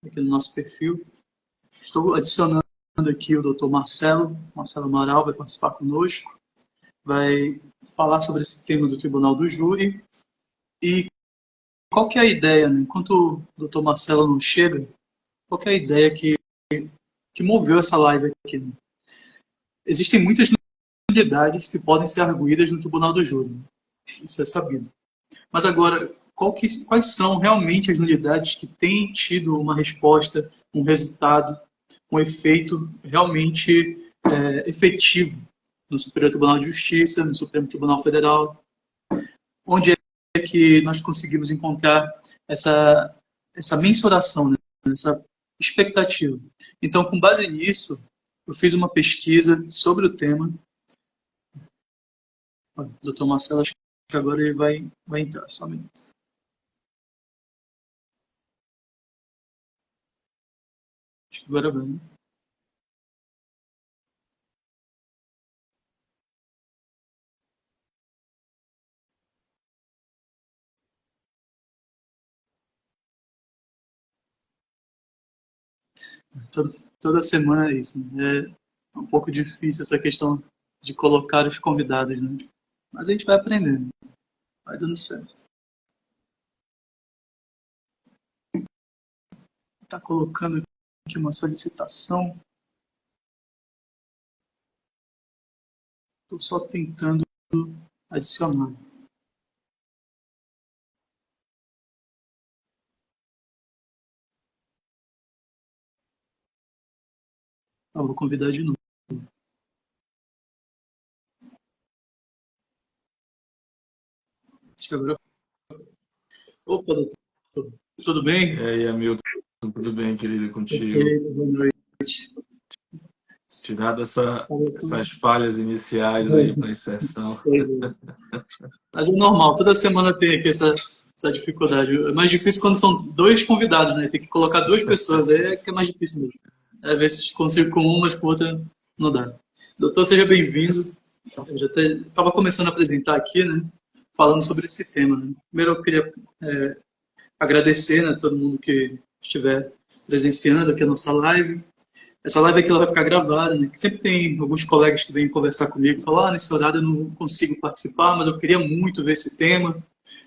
aqui no nosso perfil. Estou adicionando aqui o Dr. Marcelo Amaral vai participar conosco, vai falar sobre esse tema do Tribunal do Júri. E qual que é a ideia, né? Enquanto o Dr. Marcelo não chega, qual que é a ideia que moveu essa live aqui? Né? Existem muitas nulidades que podem ser arguídas no Tribunal do Júri, né? Isso é sabido. Mas agora, quais são realmente as nulidades que têm tido uma resposta, um resultado, um efeito realmente efetivo no Superior Tribunal de Justiça, no Supremo Tribunal Federal? Onde é que nós conseguimos encontrar essa mensuração, né? Essa expectativa? Então, com base nisso, eu fiz uma pesquisa sobre o tema. O Dr. Marcelo, acho que agora ele vai entrar, só um minuto. Acho que agora vai, né? Toda semana é isso, né? É um pouco difícil essa questão de colocar os convidados, né? Mas a gente vai aprendendo, vai dando certo. Está colocando aqui uma solicitação. Estou só tentando adicionar. Vou convidar de novo. Acho que agora... Opa, doutor. Tudo bem? E aí, Hamilton, tudo bem, querido, contigo? Perfeito, boa noite. Tirado essas falhas iniciais aí para a inserção. Mas é normal, toda semana tem aqui essa dificuldade. É mais difícil quando são dois convidados, né? Tem que colocar duas pessoas, aí é que é mais difícil mesmo. Às vezes consigo com uma, mas com outra não dá. Doutor, seja bem-vindo. Eu já estava começando a apresentar aqui, né? Falando sobre esse tema. Né? Primeiro eu queria agradecer, né, todo mundo que estiver presenciando aqui a nossa live. Essa live aqui ela vai ficar gravada, né? Sempre tem alguns colegas que vêm conversar comigo e falar, nesse horário eu não consigo participar, mas eu queria muito ver esse tema.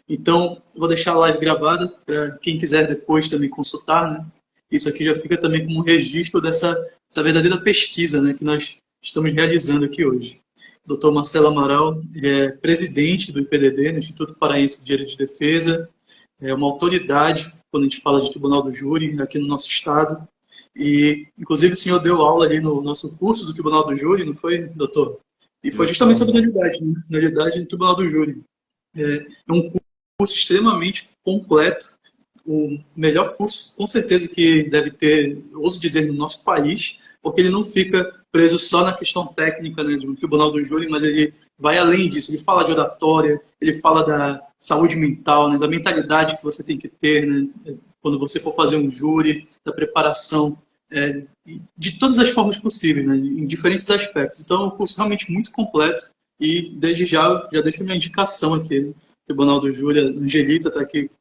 Então, eu vou deixar a live gravada para quem quiser depois também consultar, né? Isso aqui já fica também como um registro dessa verdadeira pesquisa, né, que nós estamos realizando aqui hoje. O Dr. Marcelo Amaral é presidente do IPDD, no Instituto Paraense de Direito de Defesa, é uma autoridade quando a gente fala de Tribunal do Júri aqui no nosso estado. E, inclusive, o senhor deu aula ali no nosso curso do Tribunal do Júri, não foi, doutor? E foi justamente sobre nulidade, né? Nulidade do Tribunal do Júri. É um curso extremamente completo, o melhor curso, com certeza, que deve ter, ouso dizer, no nosso país, porque ele não fica preso só na questão técnica, né, de um tribunal do júri, mas ele vai além disso. Ele fala de oratória, ele fala da saúde mental, né, da mentalidade que você tem que ter, né, quando você for fazer um júri, da preparação, de todas as formas possíveis, né, em diferentes aspectos. Então, é um curso realmente muito completo e, desde já deixo a minha indicação aqui, né, Tribunal do Júri. A Angelita está aqui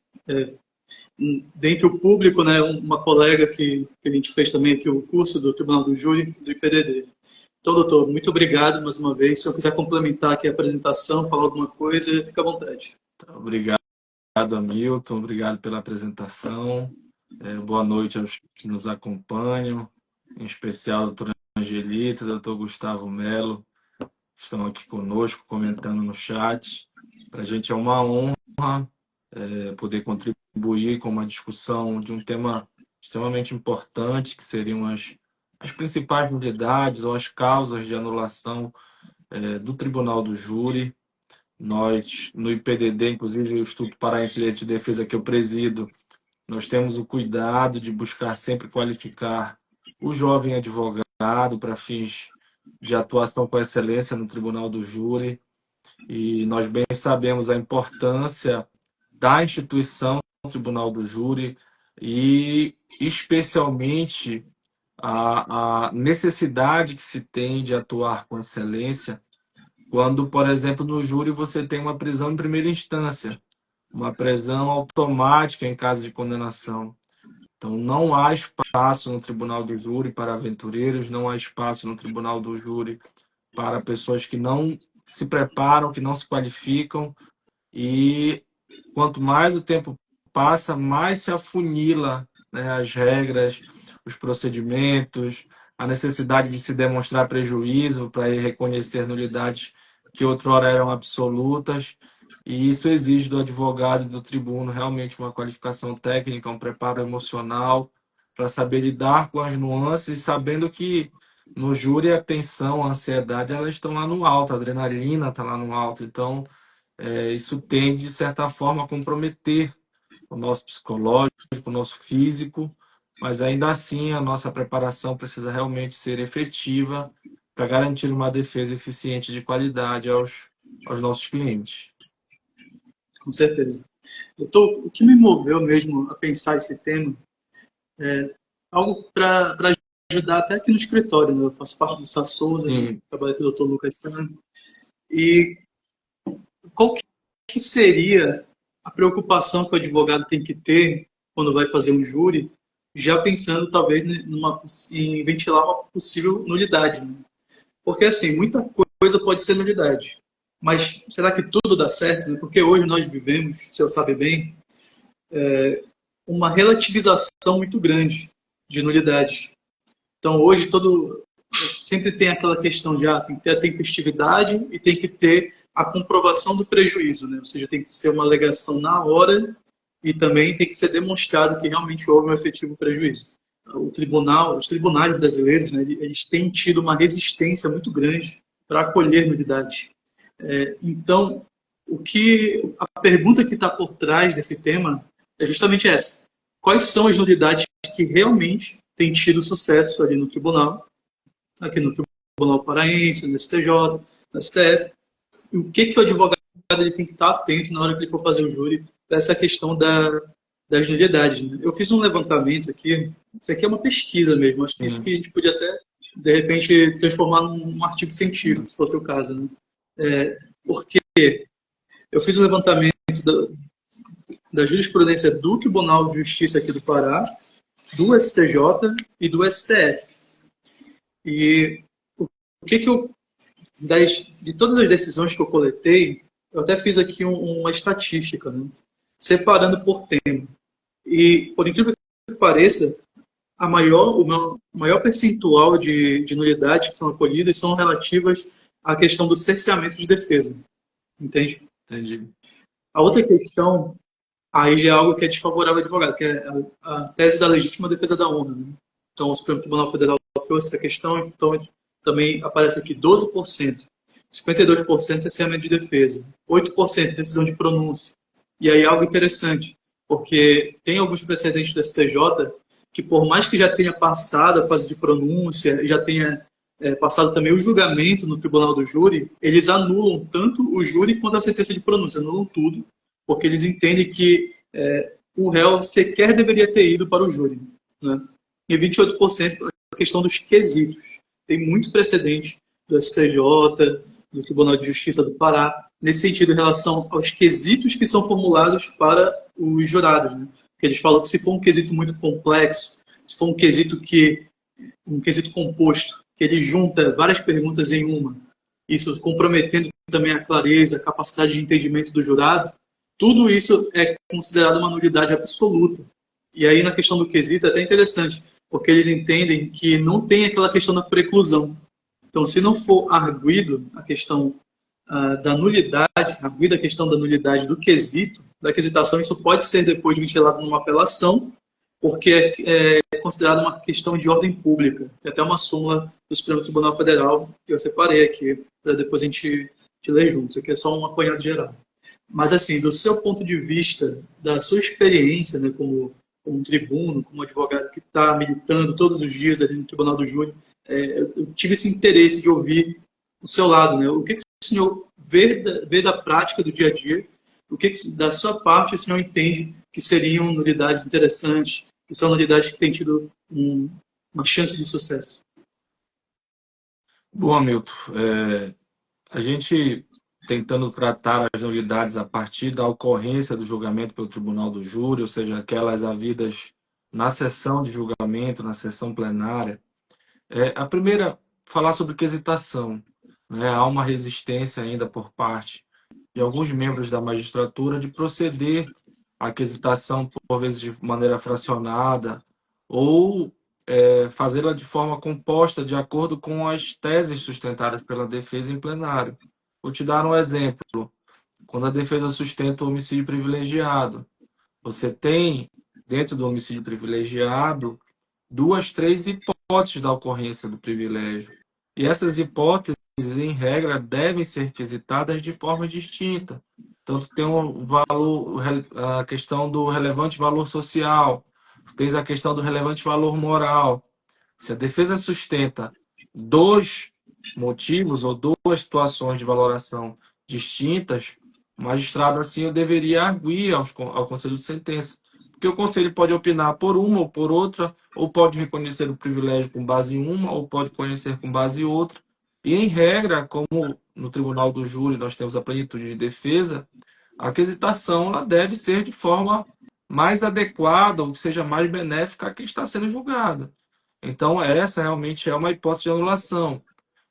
dentre o público, né, uma colega que a gente fez também aqui o curso do Tribunal do Júri, do IPDD. Então, doutor, muito obrigado mais uma vez. Se eu quiser complementar aqui a apresentação, falar alguma coisa, fica à vontade. Obrigado, Hamilton. Obrigado pela apresentação. Boa noite aos que nos acompanham, em especial a doutora Angelita, doutor Gustavo Melo, que estão aqui conosco, comentando no chat. Para a gente é uma honra poder contribuir com uma discussão de um tema extremamente importante, que seriam as principais nulidades ou as causas de anulação do Tribunal do Júri. Nós, no IPDD, inclusive o Instituto Paraense de Direito de Defesa que eu presido, nós temos o cuidado de buscar sempre qualificar o jovem advogado para fins de atuação com excelência no Tribunal do Júri. E nós bem sabemos a importância da instituição do Tribunal do Júri e, especialmente, a necessidade que se tem de atuar com excelência quando, por exemplo, no júri você tem uma prisão em primeira instância, uma prisão automática em caso de condenação. Então, não há espaço no tribunal do júri para aventureiros, não há espaço no tribunal do júri para pessoas que não se preparam, que não se qualificam, e quanto mais o tempo passa, mais se afunila, né, as regras, os procedimentos, a necessidade de se demonstrar prejuízo para reconhecer nulidades que outrora eram absolutas. E isso exige do advogado e do tribuno realmente uma qualificação técnica, um preparo emocional para saber lidar com as nuances, sabendo que no júri a tensão, a ansiedade, elas estão lá no alto, a adrenalina está lá no alto. Então, isso tende, de certa forma, a comprometer o nosso psicológico, o nosso físico, mas ainda assim a nossa preparação precisa realmente ser efetiva para garantir uma defesa eficiente de qualidade aos nossos clientes. Com certeza. Doutor, o que me moveu mesmo a pensar esse tema é algo para ajudar até aqui no escritório, né? Eu faço parte do Sá Souza, Sim. trabalho com o Dr. Lucas Sano. E qual que seria a preocupação que o advogado tem que ter quando vai fazer um júri, já pensando talvez em ventilar uma possível nulidade, né? Porque assim, muita coisa pode ser nulidade, mas será que tudo dá certo, né? Porque hoje nós vivemos, o senhor sabe bem, uma relativização muito grande de nulidades. Então hoje sempre tem aquela questão de tem que ter a tempestividade e tem que ter a comprovação do prejuízo, né? Ou seja, tem que ser uma alegação na hora e também tem que ser demonstrado que realmente houve um efetivo prejuízo. Os tribunais brasileiros, né, eles têm tido uma resistência muito grande para acolher nulidades. Então, a pergunta que está por trás desse tema é justamente essa: quais são as nulidades que realmente têm tido sucesso ali no tribunal, aqui no Tribunal Paraense, no STJ, no STF, e o que o advogado ele tem que estar atento na hora que ele for fazer o júri para essa questão das nulidades, né? Eu fiz um levantamento aqui, isso aqui é uma pesquisa mesmo, acho que isso que a gente podia até, de repente, transformar num artigo científico, se fosse o caso, né? Porque eu fiz um levantamento da jurisprudência do Tribunal de Justiça aqui do Pará, do STJ e do STF. E o que eu de todas as decisões que eu coletei, eu até fiz aqui uma estatística, né? Separando por tema. E, por incrível que pareça, o maior percentual de nulidades que são acolhidas são relativas à questão do cerceamento de defesa. Entende? Entendi. A outra questão, aí já é algo que é desfavorável ao advogado, que é a tese da legítima defesa da honra, né? Então, o Supremo Tribunal Federal trouxe essa questão, então também aparece aqui 12%, 52% cerceamento de defesa, 8% decisão de pronúncia. E aí algo interessante, porque tem alguns precedentes do STJ que, por mais que já tenha passado a fase de pronúncia, já tenha passado também o julgamento no tribunal do júri, eles anulam tanto o júri quanto a sentença de pronúncia, anulam tudo, porque eles entendem que o réu sequer deveria ter ido para o júri, né? E 28% a questão dos quesitos. Tem muito precedente do STJ, do Tribunal de Justiça do Pará, nesse sentido, em relação aos quesitos que são formulados para os jurados, né? Porque eles falam que se for um quesito muito complexo, se for um quesito composto, que ele junta várias perguntas em uma, isso comprometendo também a clareza, a capacidade de entendimento do jurado, tudo isso é considerado uma nulidade absoluta. E aí, na questão do quesito, é até interessante, porque eles entendem que não tem aquela questão da preclusão. Então, se não for arguido a questão da nulidade, arguida a questão da nulidade do quesito, da quesitação, isso pode ser depois ventilado numa apelação, porque é considerado uma questão de ordem pública. Tem até uma súmula do Supremo Tribunal Federal que eu separei aqui, para depois a gente ler juntos. Isso aqui é só um apanhado geral. Mas, assim, do seu ponto de vista, da sua experiência, né, como tribuno, como advogado que está militando todos os dias ali no Tribunal do Júri, eu tive esse interesse de ouvir o seu lado, né? O que o senhor vê da prática do dia a dia, o que da sua parte o senhor entende que seriam nulidades interessantes, que são nulidades que têm tido uma chance de sucesso? Bom, Hamilton, a gente tentando tratar as nulidades a partir da ocorrência do julgamento pelo tribunal do júri, ou seja, aquelas havidas na sessão de julgamento, na sessão plenária, a primeira, falar sobre quesitação, né? Há uma resistência ainda por parte de alguns membros da magistratura de proceder à quesitação, por vezes de maneira fracionada, ou fazê-la de forma composta, de acordo com as teses sustentadas pela defesa em plenário. Vou te dar um exemplo. Quando a defesa sustenta o homicídio privilegiado, você tem, dentro do homicídio privilegiado, duas, três hipóteses da ocorrência do privilégio. E essas hipóteses, em regra, devem ser quesitadas de forma distinta. Tanto tem um valor, a questão do relevante valor social, tem a questão do relevante valor moral. Se a defesa sustenta dois motivos ou duas situações de valoração distintas, o magistrado assim eu deveria arguir ao conselho de sentença. Porque o conselho pode opinar por uma ou por outra, ou pode reconhecer o privilégio com base em uma, ou pode conhecer com base em outra. E, em regra, como no tribunal do júri nós temos a plenitude de defesa, a quesitação ela deve ser de forma mais adequada, ou que seja mais benéfica a quem está sendo julgado. Então, essa realmente é uma hipótese de anulação.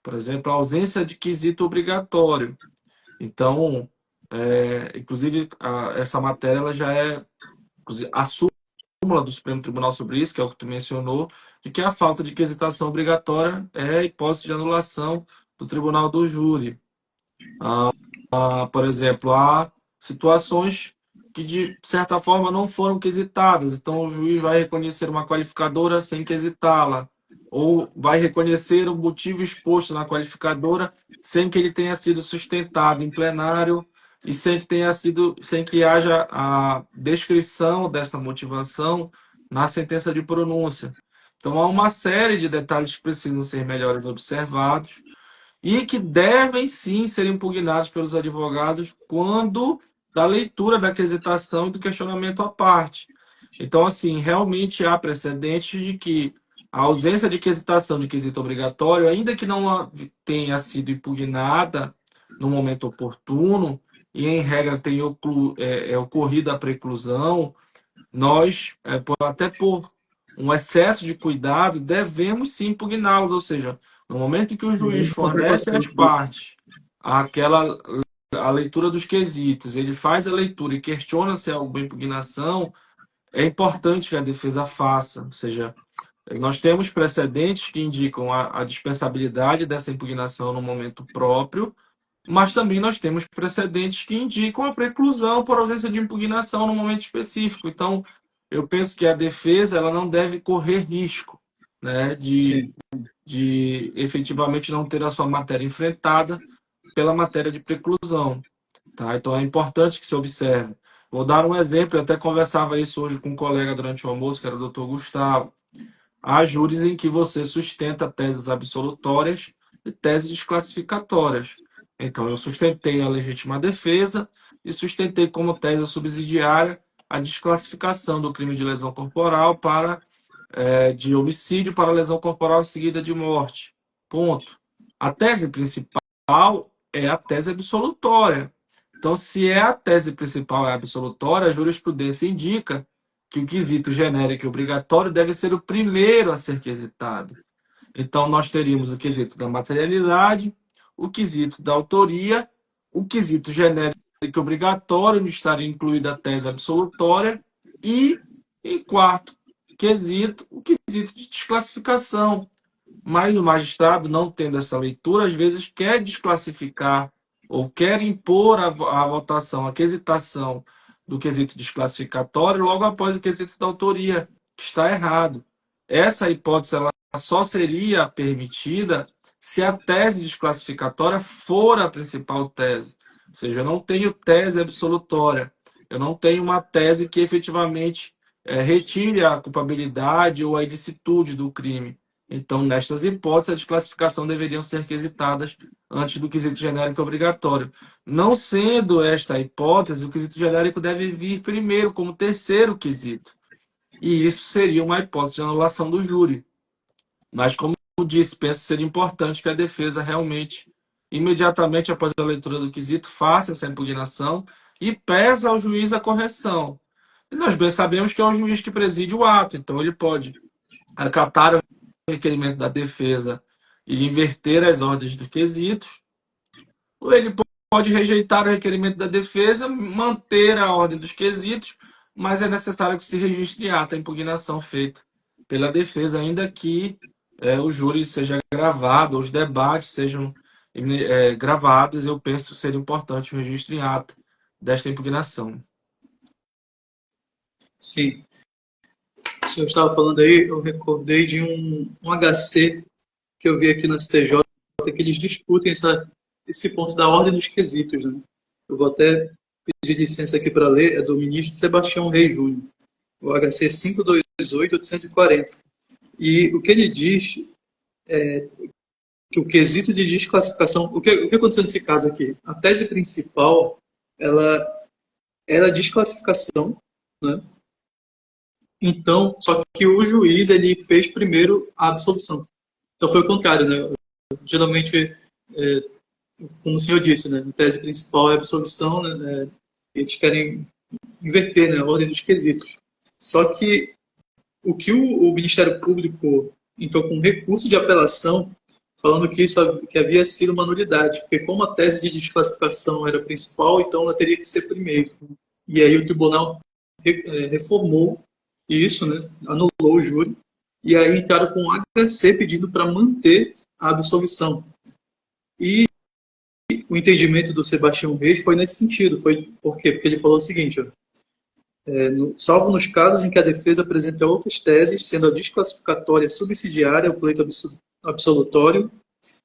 Por exemplo, a ausência de quesito obrigatório. Então, inclusive, essa matéria ela já é a súmula do Supremo Tribunal sobre isso, que é o que tu mencionou, de que a falta de quesitação obrigatória é a hipótese de anulação do tribunal do júri. Por exemplo, há situações que, de certa forma, não foram quesitadas. Então, o juiz vai reconhecer uma qualificadora sem quesitá-la, ou vai reconhecer o motivo exposto na qualificadora sem que ele tenha sido sustentado em plenário e sem que haja a descrição dessa motivação na sentença de pronúncia. Então, há uma série de detalhes que precisam ser melhores observados e que devem sim ser impugnados pelos advogados quando da leitura da quesitação e do questionamento à parte. Então, assim, realmente há precedentes de que a ausência de quesitação de quesito obrigatório, ainda que não tenha sido impugnada no momento oportuno, e em regra tenha ocorrido a preclusão, nós, até por um excesso de cuidado, devemos sim impugná-los, ou seja, no momento em que o juiz Com fornece às preconceito. partes a leitura dos quesitos, ele faz a leitura e questiona se há alguma impugnação, é importante que a defesa faça, ou seja, nós temos precedentes que indicam a dispensabilidade dessa impugnação no momento próprio, mas também nós temos precedentes que indicam a preclusão por ausência de impugnação no momento específico. Então, eu penso que a defesa ela não deve correr risco, né, Sim. de efetivamente não ter a sua matéria enfrentada pela matéria de preclusão. Tá? Então, é importante que se observe. Vou dar um exemplo, eu até conversava isso hoje com um colega durante o almoço, que era o doutor Gustavo. Há júris em que você sustenta teses absolutórias e teses desclassificatórias. Então, eu sustentei a legítima defesa e sustentei como tese subsidiária a desclassificação do crime de lesão corporal de homicídio para lesão corporal seguida de morte. Ponto. A tese principal é a tese absolutória. Então, se a tese principal é absolutória, a jurisprudência indica que o quesito genérico e obrigatório deve ser o primeiro a ser quesitado. Então, nós teríamos o quesito da materialidade, o quesito da autoria, o quesito genérico e obrigatório, onde estaria incluída a tese absolutória, e, em quarto quesito, o quesito de desclassificação. Mas o magistrado, não tendo essa leitura, às vezes quer desclassificar ou quer impor a votação, a quesitação do quesito desclassificatório logo após o quesito da autoria, que está errado. Essa hipótese ela só seria permitida se a tese desclassificatória for a principal tese. Ou seja, eu não tenho tese absolutória, eu não tenho uma tese que efetivamente retire a culpabilidade ou a ilicitude do crime. Então, nestas hipóteses, a desclassificação deveriam ser quesitadas antes do quesito genérico obrigatório. Não sendo esta a hipótese, o quesito genérico deve vir primeiro, como terceiro quesito. E isso seria uma hipótese de anulação do júri. Mas, como eu disse, penso ser importante que a defesa realmente, imediatamente após a leitura do quesito, faça essa impugnação e peça ao juiz a correção. E nós bem sabemos que é o juiz que preside o ato, então ele pode acatar o requerimento da defesa e inverter as ordens dos quesitos, ou ele pode rejeitar o requerimento da defesa, manter a ordem dos quesitos, mas é necessário que se registre ata a impugnação feita pela defesa, ainda que o júri seja gravado, os debates sejam gravados. Eu penso que seria importante o registro em ata desta impugnação. Sim. O senhor estava falando aí, eu recordei de um HC que eu vi aqui na CTJ, que eles discutem esse ponto da ordem dos quesitos. Né? Eu vou até pedir licença aqui para ler, é do ministro Sebastião Reis Júnior, o HC 528-840. E o que ele diz é que o quesito de desclassificação... O que aconteceu nesse caso aqui? A tese principal, ela era desclassificação, né? Então, só que o juiz ele fez primeiro a absolvição. Então foi o contrário, né? Geralmente, como o senhor disse, né? A tese principal é a absolvição, né? Eles querem inverter, né? A ordem dos quesitos. Só que o que o Ministério Público entrou com um recurso de apelação falando que isso que havia sido uma nulidade, porque como a tese de desclassificação era principal, então ela teria que ser primeiro. E aí o tribunal reformou isso, né? Anulou o júri, e aí entraram com um HC pedindo para manter a absolvição. E o entendimento do Sebastião Reis foi nesse sentido. Foi por quê? Porque ele falou o seguinte, ó, salvo nos casos em que a defesa apresenta outras teses, sendo a desclassificatória subsidiária ao pleito absolutório,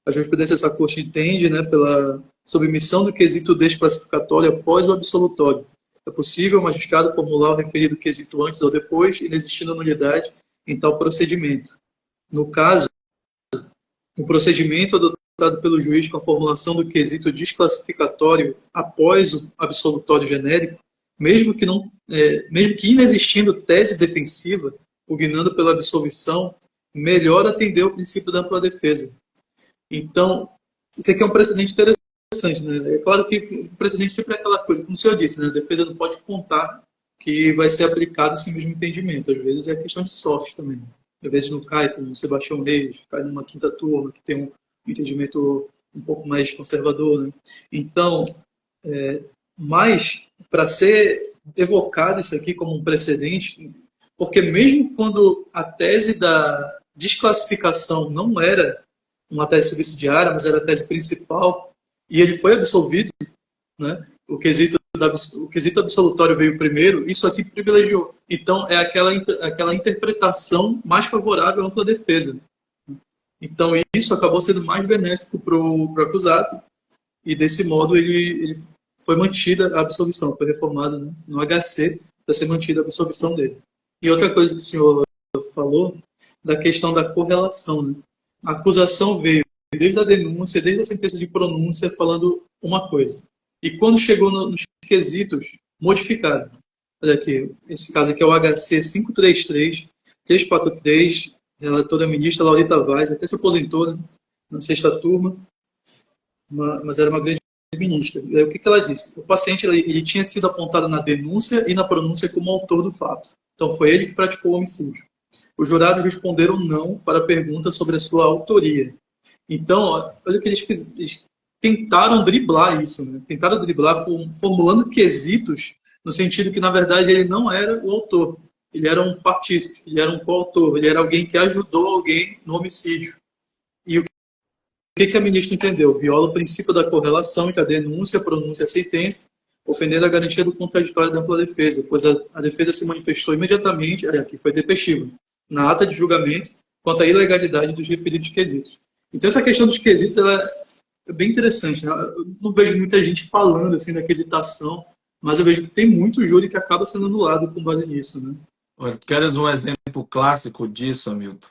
a jurisprudência dessa corte entende, né, pela submissão do quesito desclassificatório após o absolutório. É possível o magistrado formular o referido quesito antes ou depois, inexistindo nulidade em tal procedimento. No caso, o procedimento adotado pelo juiz com a formulação do quesito desclassificatório após o absolutório genérico, mesmo que inexistindo tese defensiva, pugnando pela absolvição, melhor atender ao princípio da ampla defesa. Então, isso aqui é um precedente interessante, né? É claro que o precedente sempre é aquela coisa, como o senhor disse, né? A defesa não pode contar que vai ser aplicado esse mesmo entendimento. Às vezes é questão de sorte também. Às vezes não cai, como o Sebastião Reis, cai numa quinta turma, que tem um entendimento um pouco mais conservador, né? Então, mas para ser evocado isso aqui como um precedente, porque mesmo quando a tese da desclassificação não era uma tese subsidiária, mas era a tese principal, e ele foi absolvido, né? O quesito absolutório veio primeiro, isso aqui privilegiou. Então, é aquela interpretação mais favorável à ampla defesa. Então, isso acabou sendo mais benéfico para o acusado, e desse modo ele foi mantida a absolvição, foi reformado, né, no HC para ser mantida a absolvição dele. E outra coisa que o senhor falou, da questão da correlação, né? A acusação veio desde a denúncia, desde a sentença de pronúncia, falando uma coisa. E quando chegou nos quesitos, modificaram. Olha aqui, esse caso aqui é o HC 533-343, relatora ministra Laurita Vaz, até se aposentou, né, na sexta turma, mas era uma grande ministra. O que ela disse? O paciente ele tinha sido apontado na denúncia e na pronúncia como autor do fato. Então foi ele que praticou o homicídio. Os jurados responderam não para a pergunta sobre a sua autoria. Então, olha que eles tentaram driblar isso, né? Tentaram driblar formulando quesitos no sentido que, na verdade, ele não era o autor. Ele era um partícipe, ele era um coautor, ele era alguém que ajudou alguém no homicídio. E o que a ministra entendeu? Viola o princípio da correlação entre a denúncia, a pronúncia e a sentença, ofendendo a garantia do contraditório da ampla defesa, pois a defesa se manifestou imediatamente, aqui foi tempestiva, na ata de julgamento, quanto à ilegalidade dos referidos quesitos. Então, essa questão dos quesitos ela é bem interessante. Né? Eu não vejo muita gente falando assim, da quesitação, mas eu vejo que tem muito júri que acaba sendo anulado com base nisso. Né? Queres um exemplo clássico disso, Hamilton?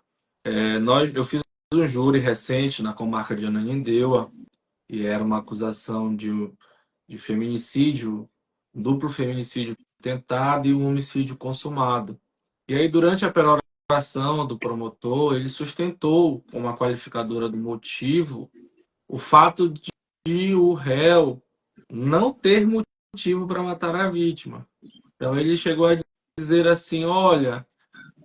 Eu fiz um júri recente na comarca de Ananindeua, e era uma acusação de feminicídio, duplo feminicídio tentado e um homicídio consumado. E aí, durante a peroração do promotor, ele sustentou como a qualificadora do motivo o fato de o réu não ter motivo para matar a vítima. Então, ele chegou a dizer assim, olha,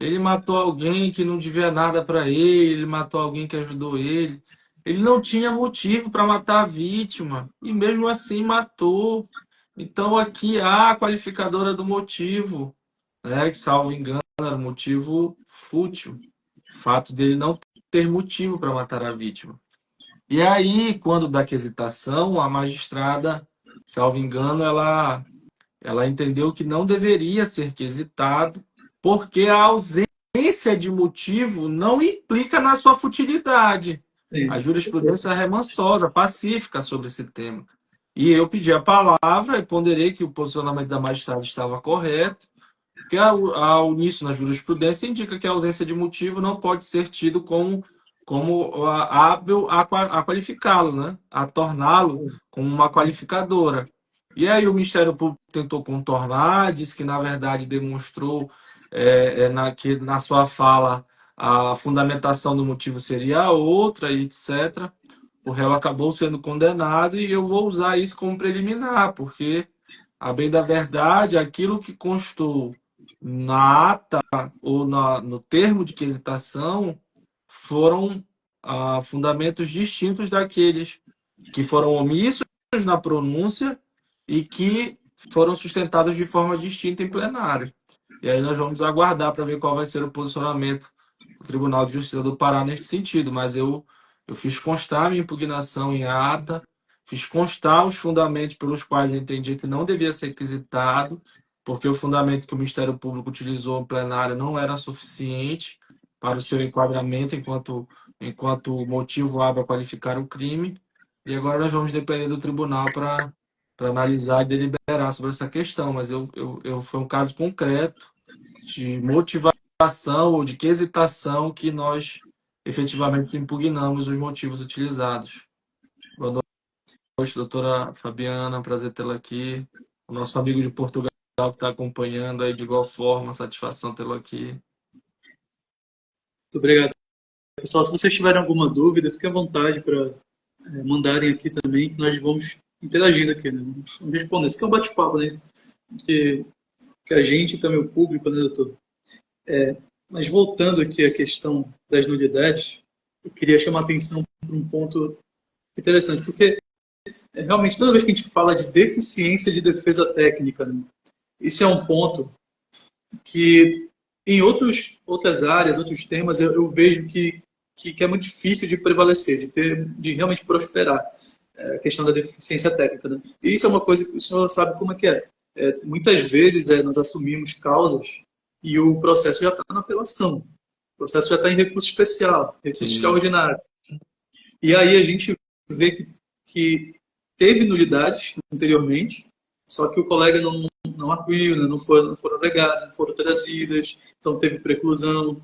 ele matou alguém que não devia nada para ele matou alguém que ajudou ele. Ele não tinha motivo para matar a vítima e mesmo assim matou. Então aqui há a qualificadora do motivo, né, que salvo engano era um motivo fútil, o fato dele não ter motivo para matar a vítima. E aí, quando dá quesitação, a magistrada, salvo engano, ela entendeu que não deveria ser quesitado, porque a ausência de motivo não implica na sua futilidade. A Sim. jurisprudência é remansosa, pacífica sobre esse tema. E eu pedi a palavra e ponderei que o posicionamento da magistrada estava correto, porque ao início na jurisprudência indica que a ausência de motivo não pode ser tido como hábil a qualificá-lo, né? A torná-lo como uma qualificadora. E aí o Ministério Público tentou contornar, disse que na verdade demonstrou que na sua fala a fundamentação do motivo seria outra, e etc. O réu acabou sendo condenado e eu vou usar isso como preliminar, porque, a bem da verdade, aquilo que constou na ata ou no termo de quesitação foram fundamentos distintos daqueles que foram omissos na pronúncia e que foram sustentados de forma distinta em plenário. E aí nós vamos aguardar para ver qual vai ser o posicionamento do Tribunal de Justiça do Pará nesse sentido, mas eu fiz constar minha impugnação em ata, fiz constar os fundamentos pelos quais eu entendi que não devia ser requisitado, porque o fundamento que o Ministério Público utilizou no plenário não era suficiente para o seu enquadramento enquanto motivo hábil a qualificar o crime. E agora nós vamos depender do tribunal para analisar e deliberar sobre essa questão. Mas foi um caso concreto de motivação ou de quesitação que nós efetivamente impugnamos os motivos utilizados. Boa noite, doutora Fabiana, prazer tê-la aqui. O nosso amigo de Portugal que está acompanhando aí de igual forma, satisfação tê-lo aqui. Muito obrigado. Pessoal, se vocês tiverem alguma dúvida, fiquem à vontade para mandarem aqui também, que nós vamos interagindo aqui, né? Vamos responder. Isso aqui é um bate-papo, né? Que a gente, também o público, né, doutor? Mas voltando aqui à questão das nulidades, eu queria chamar a atenção para um ponto interessante, porque realmente toda vez que a gente fala de deficiência de defesa técnica, né, isso é um ponto que em outras áreas, outros temas, eu vejo que é muito difícil de prevalecer, de realmente prosperar a questão da deficiência técnica. Né? E isso é uma coisa que o senhor sabe como é que é. Muitas vezes nós assumimos causas e o processo já está na apelação. O processo já está em recurso especial, recurso extraordinário. E aí a gente vê que teve nulidades anteriormente, só que o colega não arguiu, né? não foram alegadas, não foram trazidas, então teve preclusão.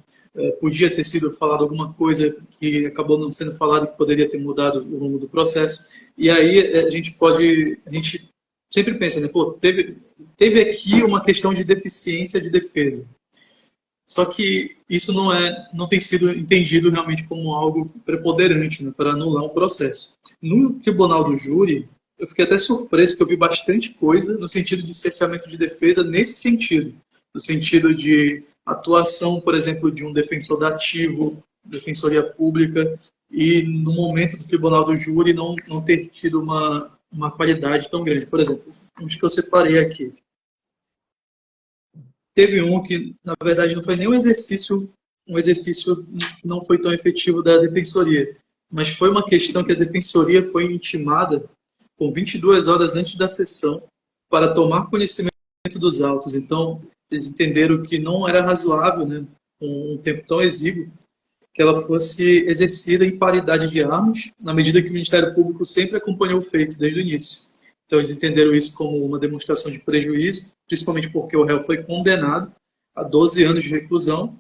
Podia ter sido falado alguma coisa que acabou não sendo falado, que poderia ter mudado o rumo do processo. E aí a gente sempre pensa, né? Pô, teve aqui uma questão de deficiência de defesa. Só que isso não tem sido entendido realmente como algo preponderante, né, para anular um processo. No tribunal do júri, eu fiquei até surpreso que eu vi bastante coisa no sentido de cerceamento de defesa nesse sentido. No sentido de atuação, por exemplo, de um defensor dativo, defensoria pública, e no momento do tribunal do júri não ter tido uma qualidade tão grande. Por exemplo, uns que eu separei aqui. Teve um que, na verdade, não foi nem um exercício não foi tão efetivo da defensoria, mas foi uma questão que a defensoria foi intimada com 22 horas antes da sessão para tomar conhecimento dos autos. Então, eles entenderam que não era razoável, né, um tempo tão exíguo, que ela fosse exercida em paridade de armas, na medida que o Ministério Público sempre acompanhou o feito desde o início. Então, eles entenderam isso como uma demonstração de prejuízo, principalmente porque o réu foi condenado a 12 anos de reclusão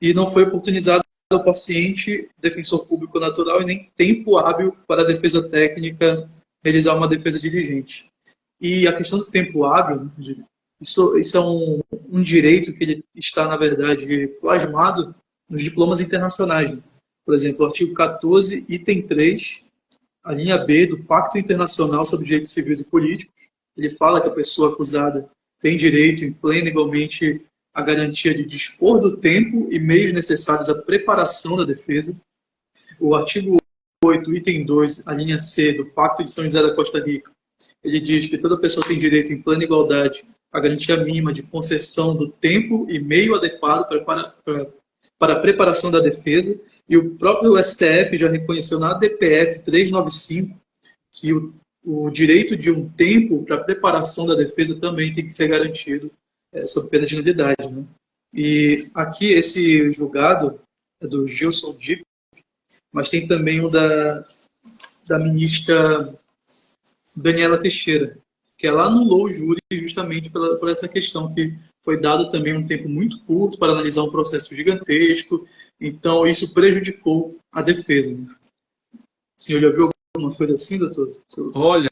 e não foi oportunizado ao paciente, defensor público natural, e nem tempo hábil para a defesa técnica realizar uma defesa diligente. E a questão do tempo hábil, isso é um direito que ele está, na verdade, plasmado nos diplomas internacionais. Né? Por exemplo, o artigo 14, item 3, a linha B do Pacto Internacional sobre Direitos Civis e Políticos, ele fala que a pessoa acusada tem direito em plena, igualmente, a garantia de dispor do tempo e meios necessários à preparação da defesa. O artigo 8, item 2, a linha C do Pacto de São José da Costa Rica, ele diz que toda pessoa tem direito, em plena igualdade, à garantia mínima de concessão do tempo e meio adequado para a preparação da defesa. E o próprio STF já reconheceu na DPF 395 que o direito de um tempo para a preparação da defesa também tem que ser garantido, sob pena de nulidade, né? E aqui esse julgado é do Gilson Dipp, mas tem também o da ministra Daniela Teixeira, que ela anulou o júri justamente por essa questão, que foi dado também um tempo muito curto para analisar um processo gigantesco, então isso prejudicou a defesa. O senhor já viu alguma coisa assim, doutor? Olha,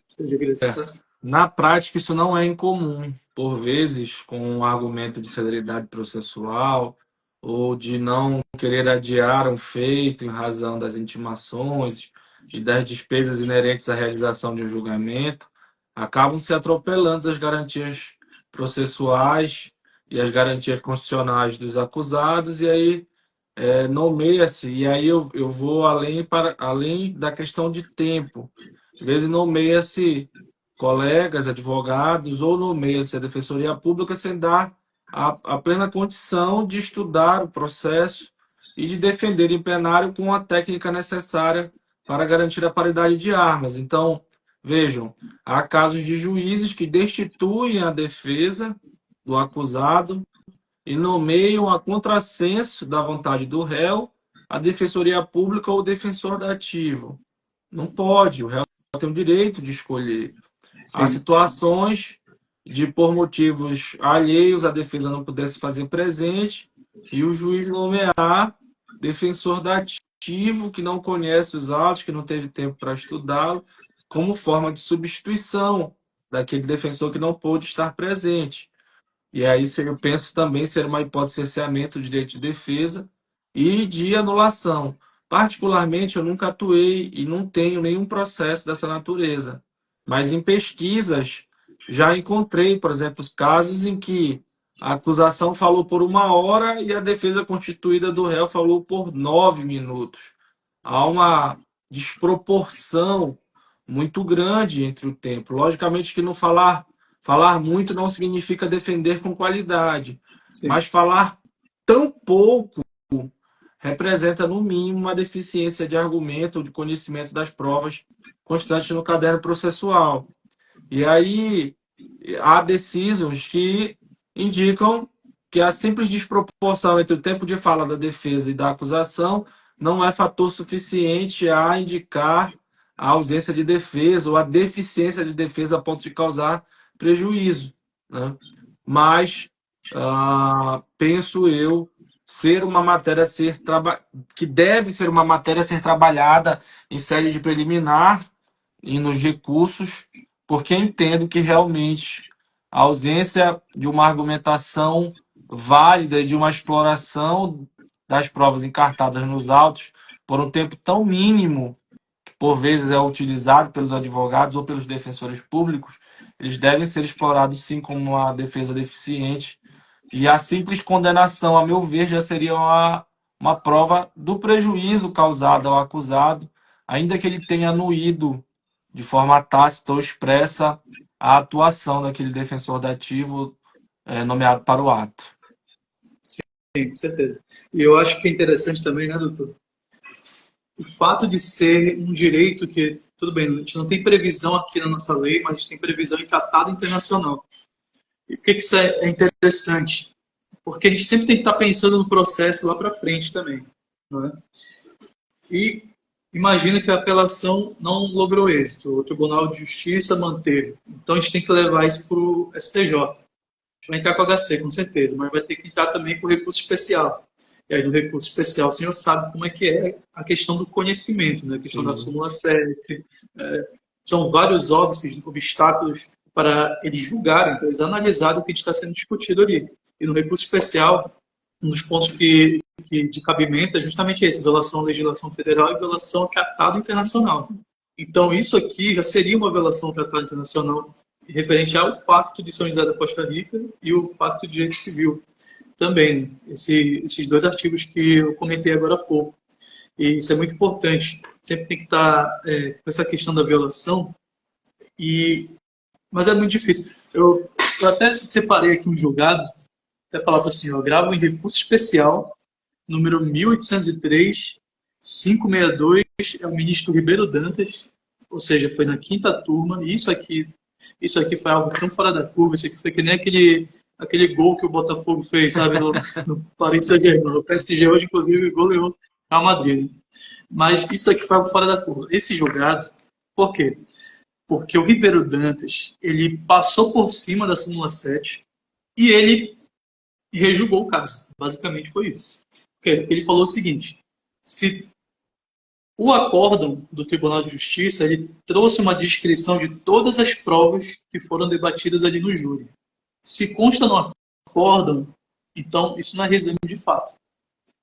na prática isso não é incomum. Por vezes, com um argumento de celeridade processual ou de não querer adiar um feito em razão das intimações e das despesas inerentes à realização de um julgamento, acabam se atropelando as garantias processuais e as garantias constitucionais dos acusados, e aí nomeia-se, e aí eu vou além da questão de tempo. Às vezes nomeia-se colegas, advogados, ou nomeia-se a Defensoria Pública sem dar a plena condição de estudar o processo e de defender em plenário com a técnica necessária para garantir a paridade de armas. Então, vejam, há casos de juízes que destituem a defesa do acusado e nomeiam a contrassenso da vontade do réu a Defensoria Pública ou o defensor dativo. Não pode, o réu tem o direito de escolher. Sim. Há situações de, por motivos alheios, a defesa não pudesse fazer presente e o juiz nomear defensor dativo que não conhece os autos, que não teve tempo para estudá-lo, como forma de substituição daquele defensor que não pôde estar presente. E aí eu penso também ser uma hipótese de cerceamento do direito de defesa e de anulação. Particularmente, eu nunca atuei e não tenho nenhum processo dessa natureza. Mas em pesquisas já encontrei, por exemplo, os casos em que a acusação falou por 1 hora e a defesa constituída do réu falou por 9 minutos. Há uma desproporção muito grande entre o tempo. Logicamente que não falar muito não significa defender com qualidade, Sim. mas falar tão pouco representa, no mínimo, uma deficiência de argumento ou de conhecimento das provas constantes no caderno processual. E aí há decisões que indicam que a simples desproporção entre o tempo de fala da defesa e da acusação não é fator suficiente a indicar a ausência de defesa ou a deficiência de defesa a ponto de causar prejuízo, né? Mas penso eu ser uma matéria que deve ser uma matéria a ser trabalhada em sede de preliminar e nos recursos, porque entendo que realmente a ausência de uma argumentação válida e de uma exploração das provas encartadas nos autos por um tempo tão mínimo, que por vezes é utilizado pelos advogados ou pelos defensores públicos, eles devem ser explorados sim como uma defesa deficiente. E a simples condenação, a meu ver, já seria uma prova do prejuízo causado ao acusado, ainda que ele tenha anuído de forma tácita ou expressa a atuação daquele defensor dativo nomeado para o ato. Sim, com certeza. E eu acho que é interessante também, né, doutor? O fato de ser um direito que, tudo bem, a gente não tem previsão aqui na nossa lei, mas a gente tem previsão em tratado internacional. E por que isso é interessante? Porque a gente sempre tem que estar pensando no processo lá para frente também, não é? E imagina que a apelação não logrou êxito, o Tribunal de Justiça manteve. Então a gente tem que levar isso para o STJ. A gente vai entrar com o HC, com certeza, mas vai ter que entrar também com o recurso especial. E aí no recurso especial o senhor sabe como é que é a questão do conhecimento, né? A questão da súmula 7. São vários obstáculos para eles julgarem, para eles analisarem o que está sendo discutido ali. E no recurso especial, um dos pontos de cabimento é justamente esse, violação à legislação federal e violação ao tratado internacional. Então, isso aqui já seria uma violação ao tratado internacional referente ao Pacto de São José da Costa Rica e o Pacto de Direito Civil. também, né? Esses dois artigos que eu comentei agora há pouco. E isso é muito importante. Sempre tem que estar com essa questão da violação, mas é muito difícil. Eu até separei aqui um julgado, até falava assim, ó, gravo em recurso especial, número 1803, 562, é o ministro Ribeiro Dantas, ou seja, foi na quinta turma, e isso aqui foi algo tão fora da curva, isso aqui foi que nem aquele gol que o Botafogo fez, sabe, no Paris Saint-Germain. O PSG hoje, inclusive, goleou Real Madrid. Né? Mas isso aqui foi algo fora da curva. Esse julgado, por quê? Porque o Ribeiro Dantas, ele passou por cima da súmula 7 e ele rejugou o caso. Basicamente foi isso. Porque ele falou o seguinte, se o acórdão do Tribunal de Justiça, ele trouxe uma descrição de todas as provas que foram debatidas ali no júri. Se consta no acórdão, então isso não é exame de fato.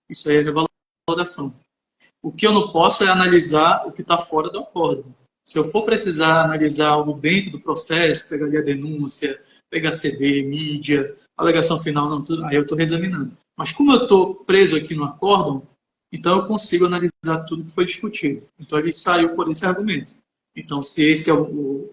Isso aí é revalidação. O que eu não posso é analisar o que está fora do acórdão. Se eu for precisar analisar algo dentro do processo, pegar ali a denúncia, pegar CD, mídia, alegação final, não, tudo, aí eu estou reexaminando. Mas como eu estou preso aqui no acórdão, então eu consigo analisar tudo que foi discutido. Então ele saiu por esse argumento. Então se esse é o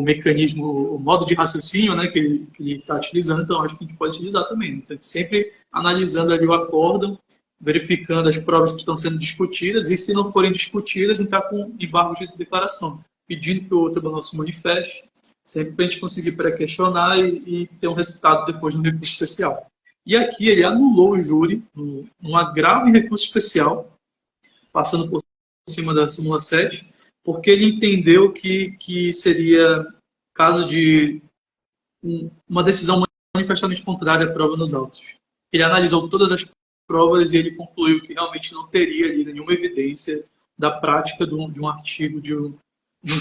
mecanismo, o modo de raciocínio, né, que ele está utilizando, então acho que a gente pode utilizar também. Então, sempre analisando ali o acórdão, verificando as provas que estão sendo discutidas e, se não forem discutidas, entrar com embargo de declaração, pedindo que o outro tribunal se manifeste, sempre para a gente conseguir pré-questionar e ter um resultado depois no recurso especial. E aqui ele anulou o júri num agravo em recurso especial, passando por cima da súmula 7, porque ele entendeu que seria caso de uma decisão manifestamente contrária à prova nos autos. Ele analisou todas as provas e ele concluiu que realmente não teria ali nenhuma evidência da prática de um artigo de um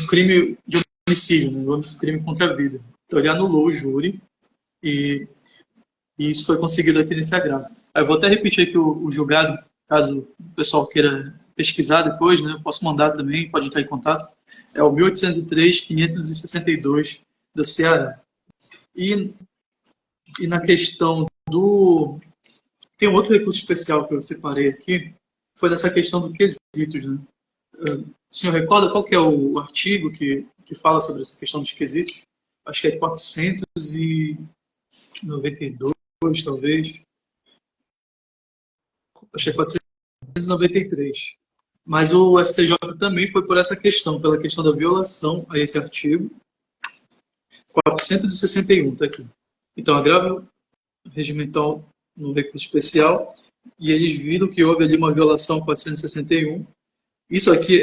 crime de homicídio, né, um crime contra a vida. Então ele anulou o júri e isso foi conseguido aqui nesse agravo. Eu vou até repetir aqui o julgado, caso o pessoal queira pesquisar depois, né, eu posso mandar também, pode entrar em contato. É o 1803-562 do Ceará. E na questão do... Tem um outro recurso especial que eu separei aqui, foi dessa questão do quesitos. Né? O senhor recorda qual que é o artigo que fala sobre essa questão dos quesitos? Acho que é 492, talvez. Acho que é 493. Mas o STJ também foi por essa questão, pela questão da violação a esse artigo. 461, está aqui. Então, agravo regimental no recurso especial, e eles viram que houve ali uma violação ao 461. Isso aqui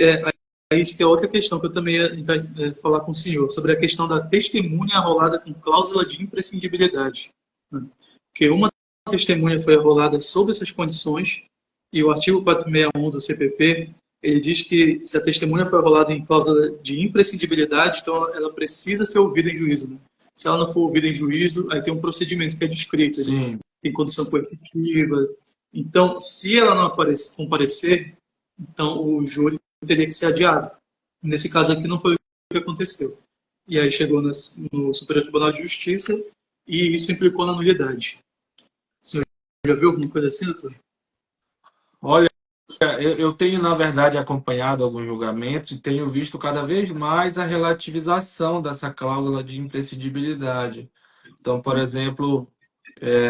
isso que é outra questão que eu também ia falar com o senhor, sobre a questão da testemunha arrolada com cláusula de imprescindibilidade. Né? Porque uma testemunha foi arrolada sob essas condições, e o artigo 461 do CPP, ele diz que se a testemunha foi arrolada em cláusula de imprescindibilidade, então ela precisa ser ouvida em juízo. Né? Se ela não for ouvida em juízo, aí tem um procedimento que é descrito. Sim. Tem condição coercitiva. Então, se ela não comparecer, então o júri teria que ser adiado. Nesse caso aqui não foi o que aconteceu. E aí chegou no Superior Tribunal de Justiça e isso implicou na nulidade. O senhor já viu alguma coisa assim, doutor? Olha, eu tenho, na verdade, acompanhado alguns julgamentos e tenho visto cada vez mais a relativização dessa cláusula de imprescindibilidade. Então, por exemplo,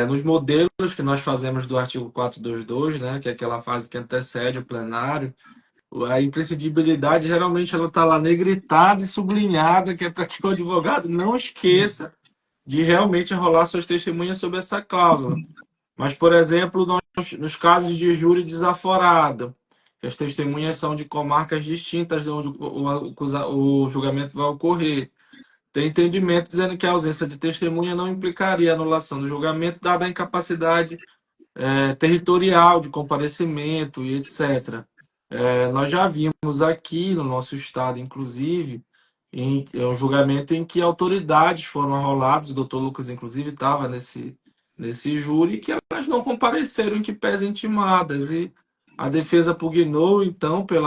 nos modelos que nós fazemos do artigo 422, né, que é aquela fase que antecede o plenário, a imprescindibilidade geralmente ela está lá negritada e sublinhada, que é para que o advogado não esqueça de realmente enrolar suas testemunhas sobre essa cláusula. Mas, por exemplo, nos casos de júri desaforado, que as testemunhas são de comarcas distintas de onde o julgamento vai ocorrer, tem entendimento dizendo que a ausência de testemunha não implicaria anulação do julgamento, dada a incapacidade territorial de comparecimento e etc. Nós já vimos aqui no nosso estado, inclusive, um julgamento em que autoridades foram arroladas, o doutor Lucas, inclusive, estava nesse júri, que elas não compareceram em que pese intimadas. E a defesa pugnou, então, pelo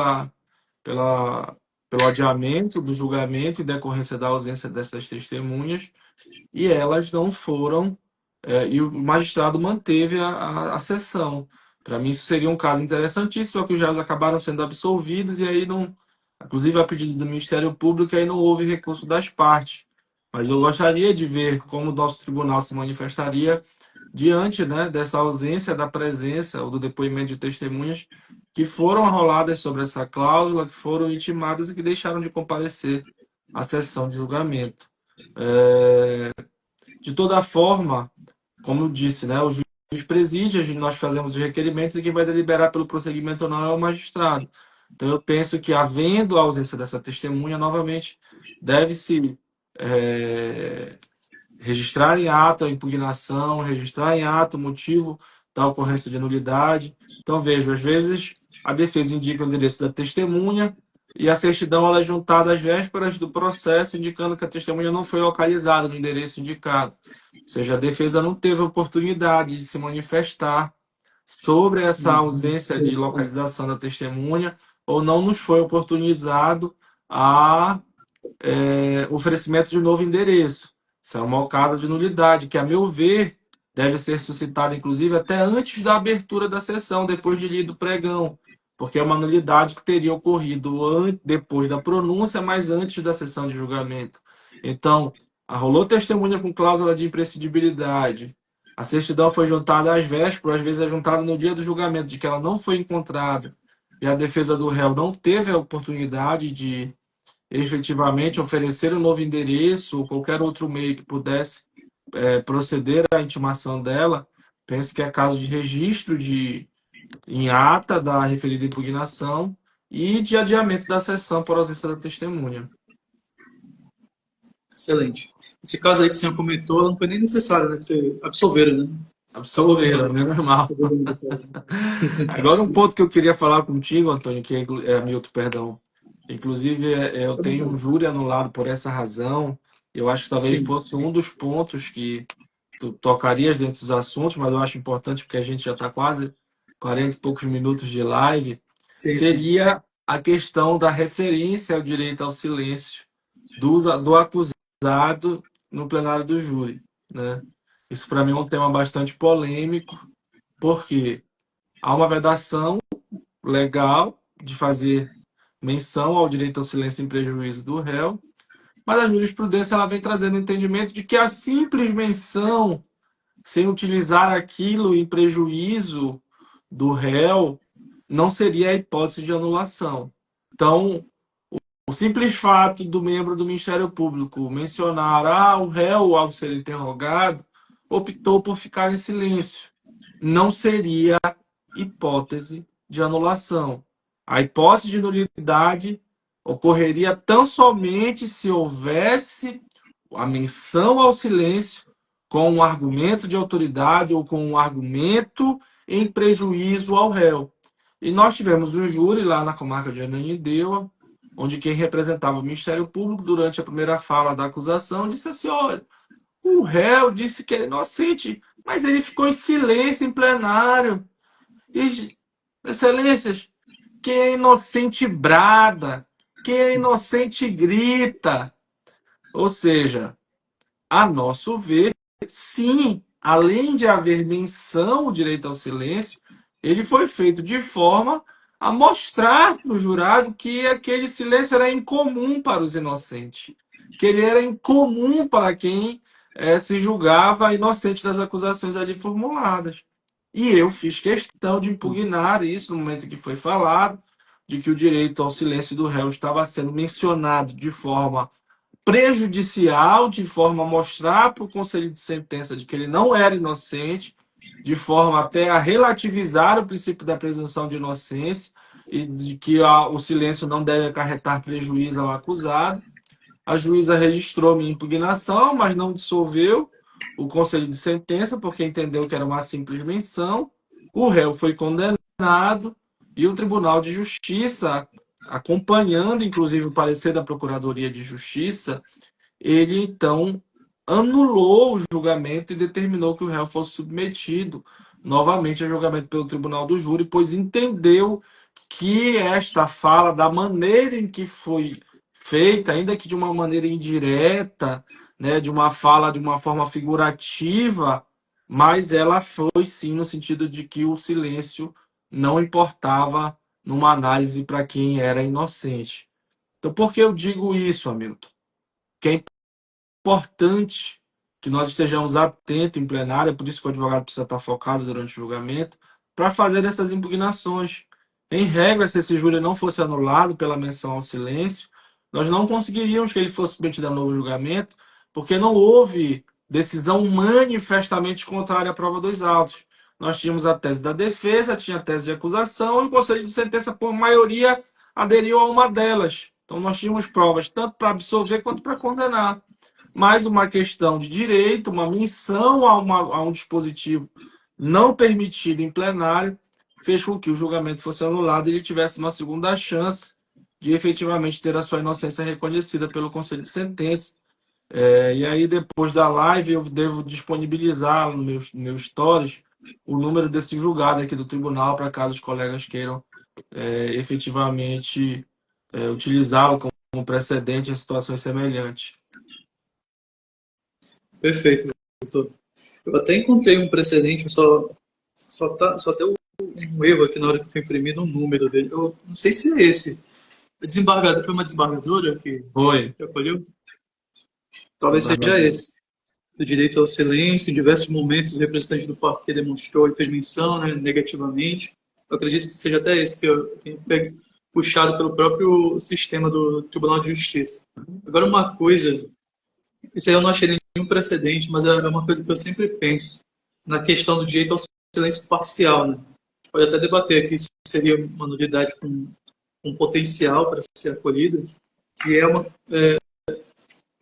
adiamento do julgamento em decorrência da ausência dessas testemunhas, e elas não foram e o magistrado manteve a sessão. Para mim, isso seria um caso interessantíssimo, só que os réus acabaram sendo absolvidos e aí não, inclusive a pedido do Ministério Público, aí não houve recurso das partes. Mas eu gostaria de ver como o nosso tribunal se manifestaria diante, né, dessa ausência da presença ou do depoimento de testemunhas que foram arroladas sobre essa cláusula, que foram intimadas e que deixaram de comparecer à sessão de julgamento. De toda forma, como eu disse, né, o juiz preside, nós fazemos os requerimentos e quem vai deliberar pelo prosseguimento ou não é o magistrado. Então, eu penso que, havendo a ausência dessa testemunha, novamente, deve-se registrar em ato a impugnação, registrar em ato o motivo da ocorrência de nulidade. Então, vejo, às vezes a defesa indica o endereço da testemunha e a certidão ela é juntada às vésperas do processo, indicando que a testemunha não foi localizada no endereço indicado. Ou seja, a defesa não teve oportunidade de se manifestar sobre essa ausência de localização da testemunha ou não nos foi oportunizado a oferecimento de novo endereço. Isso é uma causa de nulidade, que, a meu ver, deve ser suscitada, inclusive, até antes da abertura da sessão, depois de lido o pregão, porque é uma nulidade que teria ocorrido depois da pronúncia, mas antes da sessão de julgamento. Então, arrolou testemunha com cláusula de imprescindibilidade, a certidão foi juntada às vésperas, às vezes é juntada no dia do julgamento, de que ela não foi encontrada, e a defesa do réu não teve a oportunidade de efetivamente oferecer um novo endereço ou qualquer outro meio que pudesse proceder à intimação dela, penso que é caso de registro em ata da referida impugnação e de adiamento da sessão por ausência da testemunha. Excelente. Esse caso aí que o senhor comentou, não foi nem necessário, né? Que você absolveram, né? Absolveram, né? Normal. Agora, um ponto que eu queria falar contigo, Antônio, que Hamilton, perdão. Inclusive, eu tenho um júri anulado por essa razão. Eu acho que talvez Sim, fosse um dos pontos que tu tocarias dentro dos assuntos, mas eu acho importante porque a gente já está quase 40 e poucos minutos de live. sim, sim. Seria a questão da referência ao direito ao silêncio do acusado no plenário do júri, né? Isso, para mim, é um tema bastante polêmico, porque há uma vedação legal de fazer menção ao direito ao silêncio em prejuízo do réu, mas a jurisprudência ela vem trazendo o entendimento de que a simples menção, sem utilizar aquilo em prejuízo do réu, não seria a hipótese de anulação. Então, o simples fato do membro do Ministério Público mencionar o réu, ao ser interrogado, optou por ficar em silêncio. Não seria hipótese de anulação. A hipótese de nulidade ocorreria tão somente se houvesse a menção ao silêncio com um argumento de autoridade ou com um argumento em prejuízo ao réu. E nós tivemos um júri lá na comarca de Ananindeua, onde quem representava o Ministério Público, durante a primeira fala da acusação, disse assim: olha, o réu disse que ele é inocente, mas ele ficou em silêncio em plenário. E, excelências, quem é inocente brada, quem é inocente grita. Ou seja, a nosso ver, sim, além de haver menção ao direito ao silêncio, ele foi feito de forma a mostrar para o jurado que aquele silêncio era incomum para os inocentes, que ele era incomum para quem se julgava inocente das acusações ali formuladas. E eu fiz questão de impugnar isso no momento que foi falado, de que o direito ao silêncio do réu estava sendo mencionado de forma prejudicial, de forma a mostrar para o conselho de sentença de que ele não era inocente, de forma até a relativizar o princípio da presunção de inocência e de que o silêncio não deve acarretar prejuízo ao acusado. A juíza registrou minha impugnação, mas não dissolveu o conselho de sentença, porque entendeu que era uma simples menção. O réu foi condenado e o Tribunal de Justiça, acompanhando inclusive o parecer da Procuradoria de Justiça, ele então anulou o julgamento e determinou que o réu fosse submetido novamente a julgamento pelo Tribunal do Júri, pois entendeu que esta fala, da maneira em que foi feita, ainda que de uma maneira indireta, né, de uma fala de uma forma figurativa, mas ela foi sim no sentido de que o silêncio não importava numa análise para quem era inocente. Então, por que eu digo isso, Hamilton? Que é importante que nós estejamos atentos em plenário, é por isso que o advogado precisa estar focado durante o julgamento, para fazer essas impugnações. Em regra, se esse júri não fosse anulado pela menção ao silêncio, nós não conseguiríamos que ele fosse submetido a novo julgamento, porque não houve decisão manifestamente contrária à prova dos autos. Nós tínhamos a tese da defesa, tinha a tese de acusação, e o conselho de sentença, por maioria, aderiu a uma delas. Então, nós tínhamos provas tanto para absolver quanto para condenar. Mais uma questão de direito, uma menção a um dispositivo não permitido em plenário, fez com que o julgamento fosse anulado e ele tivesse uma segunda chance de efetivamente ter a sua inocência reconhecida pelo Conselho de Sentença. E aí, depois da live, eu devo disponibilizar no meu stories o número desse julgado aqui do tribunal, para caso os colegas queiram efetivamente utilizá-lo como precedente em situações semelhantes. Perfeito, doutor. Eu até encontrei um precedente, só tem um erro aqui na hora que eu fui imprimir no número dele. Eu não sei se é esse. Foi uma desembargadora Foi. que acolheu? Talvez seja esse. O direito ao silêncio, em diversos momentos o representante do parquet demonstrou e fez menção, né, negativamente. Eu acredito que seja até esse que eu tenho puxado pelo próprio sistema do Tribunal de Justiça. Agora, uma coisa, isso aí eu não achei nenhum precedente, mas é uma coisa que eu sempre penso na questão do direito ao silêncio parcial. Né? A gente pode até debater aqui se seria uma nulidade com potencial para ser acolhida, que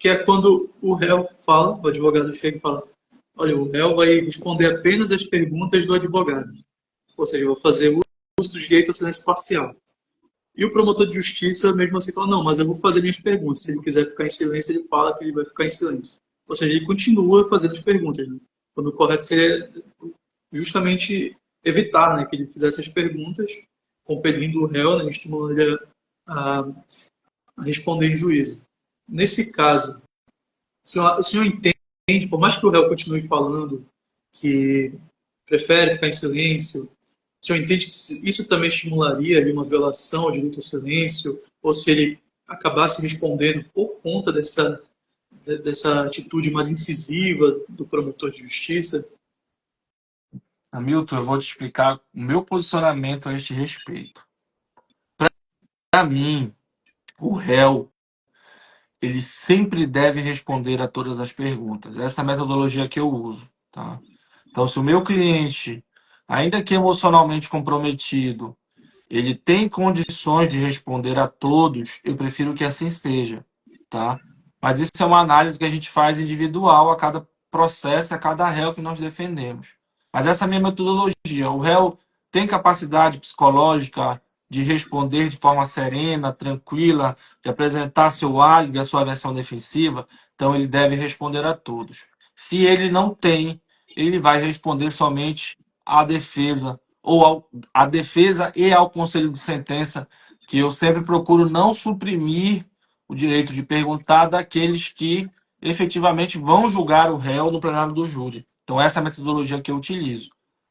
é quando o réu fala, o advogado chega e fala: olha, o réu vai responder apenas as perguntas do advogado. Ou seja, eu vou fazer uso do direito ao silêncio parcial. E o promotor de justiça, mesmo assim, fala: não, mas eu vou fazer minhas perguntas. Se ele quiser ficar em silêncio, ele fala que ele vai ficar em silêncio. Ou seja, ele continua fazendo as perguntas. Né? Quando o correto seria justamente evitar, né, que ele fizesse as perguntas, compelindo o réu, né, estimulando ele a responder em juízo. Nesse caso, o senhor entende, por mais que o réu continue falando que prefere ficar em silêncio, o senhor entende que isso também estimularia ali uma violação ao direito ao silêncio, ou se ele acabasse respondendo por conta dessa atitude mais incisiva do promotor de justiça? Hamilton, eu vou te explicar o meu posicionamento a este respeito. Para mim, o réu ele sempre deve responder a todas as perguntas. Essa é a metodologia que eu uso. Tá? Então, se o meu cliente, ainda que emocionalmente comprometido, ele tem condições de responder a todos, eu prefiro que assim seja. Tá? Mas isso é uma análise que a gente faz individual a cada processo, a cada réu que nós defendemos. Mas essa é a minha metodologia. O réu tem capacidade psicológica de responder de forma serena, tranquila, de apresentar seu álibi, a sua versão defensiva, então ele deve responder a todos. Se ele não tem, ele vai responder somente à defesa, à defesa e ao conselho de sentença, que eu sempre procuro não suprimir o direito de perguntar daqueles que efetivamente vão julgar o réu no plenário do júri. Então, essa é a metodologia que eu utilizo.